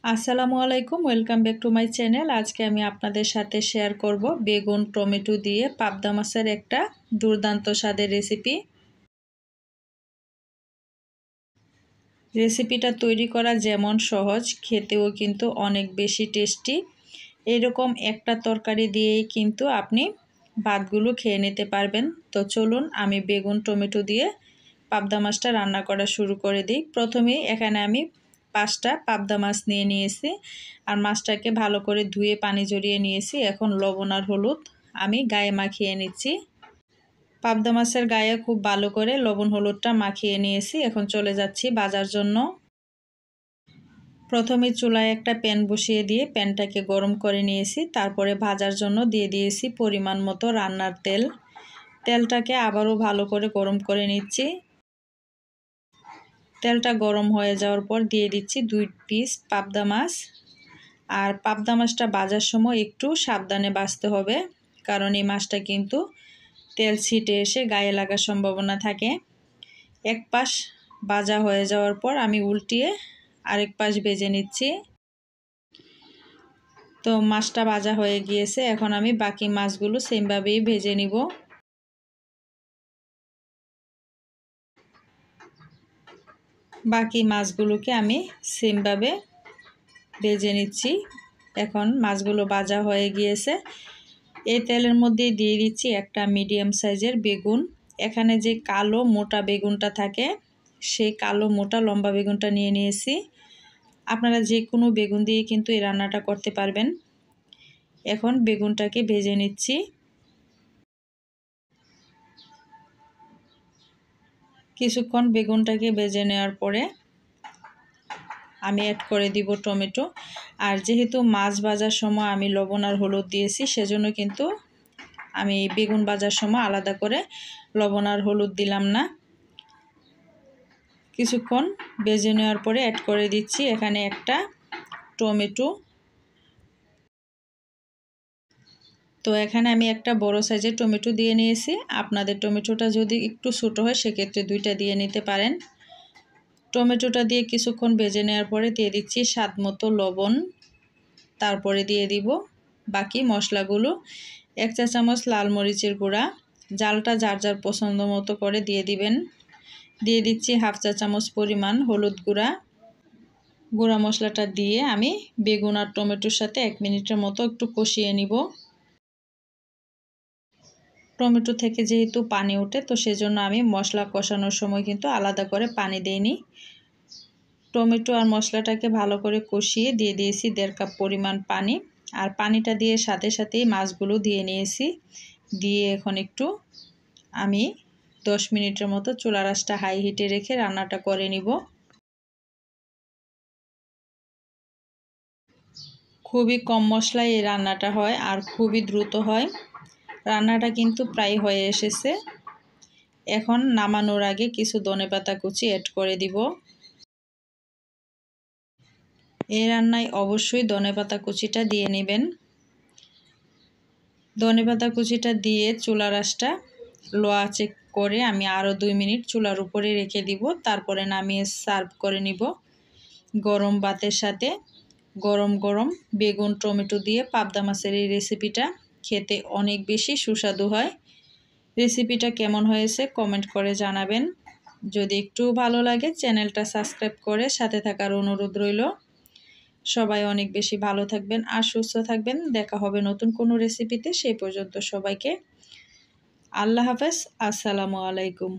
আসসালামু আলাইকুম, welcome back to my channel. আজকে আমি আপনাদের সাথে শেয়ার করব বেগুন টমেটো দিয়ে পাবদা মাছের একটা দুর্দান্ত স্বাদের রেসিপিটা তৈরি করা যেমন সহজ, খেতেও কিন্তু অনেক বেশি টেস্টি। এরকম একটা তরকারি দিয়েই কিন্তু আপনি ভাতগুলো খেয়ে নিতে পারবেন। তো চলুন আমি বেগুন টমেটো দিয়ে পাবদা মাছটা রান্না করা শুরু করে দিই। প্রথমেই এখানে আমি 5টা পাবদা মাছ নিয়ে নিয়েছি আর মাছটাকে ভালো করে ধুয়ে পানি ঝরিয়ে নিয়েছি। এখন লবণ আর হলুদ আমি গায়ে মাখিয়ে নিচ্ছি। পাবদা মাছের গায়ে খুব ভালো করে লবণ হলুদটা মাখিয়ে নিয়েছি। এখন চলে যাচ্ছি বাজার জন্য। প্রথমে চুলায় একটা প্যান বসিয়ে দিয়ে প্যানটাকে গরম করে নিয়েছি। তারপরে ভাজার জন্য দিয়ে দিয়েছি পরিমাণ মতো রান্নার তেল। তেলটাকে আবারও ভালো করে গরম করে নিচ্ছি। তেলটা গরম হয়ে যাওয়ার পর দিয়ে দিচ্ছি 2 পিস পাবদা মাছ। আর পাবদা মাছটা ভাজার সময় একটু সাবধানে ভাজতে হবে, কারণ এই মাছটা কিন্তু তেল ছিটে এসে গায়ে লাগার সম্ভাবনা থাকে। এক পাশ ভাজা হয়ে যাওয়ার পর আমি উল্টিয়ে আরেক পাশ ভেজে নিচ্ছি। তো মাছটা ভাজা হয়ে গিয়েছে, এখন আমি বাকি মাছগুলো সেমভাবেই ভেজে নিব। বাকি মাছগুলোকে আমি সেমভাবে ভেজে নিচ্ছি। এখন মাছগুলো ভাজা হয়ে গিয়েছে। এই তেলের মধ্যে দিয়ে দিচ্ছি একটা মিডিয়াম সাইজের বেগুন। এখানে যে কালো মোটা বেগুনটা থাকে, সেই কালো মোটা লম্বা বেগুনটা নিয়ে নিয়েছি। আপনারা যে কোনো বেগুন দিয়ে কিন্তু এই রান্নাটা করতে পারবেন। এখন বেগুনটাকে ভেজে নিচ্ছি। কিছুক্ষণ বেগুনটাকে ভেজে নেওয়ার পরে আমি অ্যাড করে দিব টমেটো। আর যেহেতু মাছ ভাজার সময় আমি লবণ আর হলুদ দিয়েছি, সেজন্য কিন্তু আমি বেগুন ভাজার সময় আলাদা করে লবণ আর হলুদ দিলাম না। কিছুক্ষণ ভেজে নেওয়ার পরে অ্যাড করে দিচ্ছি এখানে একটা টমেটো। তো এখানে আমি একটা বড় সাইজের টমেটো দিয়ে নিয়েছি। আপনাদের টমেটোটা যদি একটু ছোটো হয় সেক্ষেত্রে 2টা দিয়ে নিতে পারেন। টমেটোটা দিয়ে কিছুক্ষণ ভেজে নেওয়ার পরে দিয়ে দিচ্ছি স্বাদ মতো লবণ। তারপরে দিয়ে দিব বাকি মশলাগুলো। 1 চা চামচ লাল মরিচের গুঁড়া, জালটা যার যার পছন্দ মতো করে দিয়ে দিবেন। দিয়ে দিচ্ছি 1/2 চা চামচ পরিমাণ হলুদ গুঁড়া। গুঁড়া মশলাটা দিয়ে আমি বেগুন আর টমেটোর সাথে 1 মিনিটের মতো একটু কষিয়ে নিব। টমেটো থেকে যেহেতু পানি ওঠে, তো সেজন্য আমি মশলা কষানোর সময় কিন্তু আলাদা করে পানি দেইনি। টমেটো আর মশলাটাকে ভালো করে কষিয়ে দিয়ে দিয়েছি 1.5 কাপ পরিমাণ পানি। আর পানিটা দিয়ে সাথে সাথেই মাছগুলো দিয়ে নিয়েছি। দিয়ে এখন একটু আমি 10 মিনিটের মতো চুলার আঁচটা হাই হিটে রেখে রান্নাটা করে নিব। খুবই কম মশলায় এই রান্নাটা হয় আর খুবই দ্রুত হয়। রান্নাটা কিন্তু প্রায় হয়ে এসেছে। এখন নামানোর আগে কিছু ধনেপাতা কুচি অ্যাড করে দিব। এই রান্নায় অবশ্যই ধনেপাতা কুচিটা দিয়ে নেবেন। ধনেপাতা কুচিটা দিয়ে চুলার আঁচটা লো আঁচে করে আমি আরও 2 মিনিট চুলার উপরে রেখে দিব। তারপরে নামিয়ে সার্ভ করে নিব। গরম ভাতের সাথে গরম গরম বেগুন টমেটো দিয়ে পাবদা মাছের এই রেসিপিটা খেতে অনেক বেশি সুস্বাদু হয়। রেসিপিটা কেমন হয়েছে কমেন্ট করে জানাবেন। যদি একটু ভালো লাগে চ্যানেলটা সাবস্ক্রাইব করে সাথে থাকার অনুরোধ রইল। সবাই অনেক বেশি ভালো থাকবেন আর সুস্থ থাকবেন। দেখা হবে নতুন কোনো রেসিপিতে। সেই পর্যন্ত সবাইকে আল্লাহ হাফেজ। আসসালামু আলাইকুম।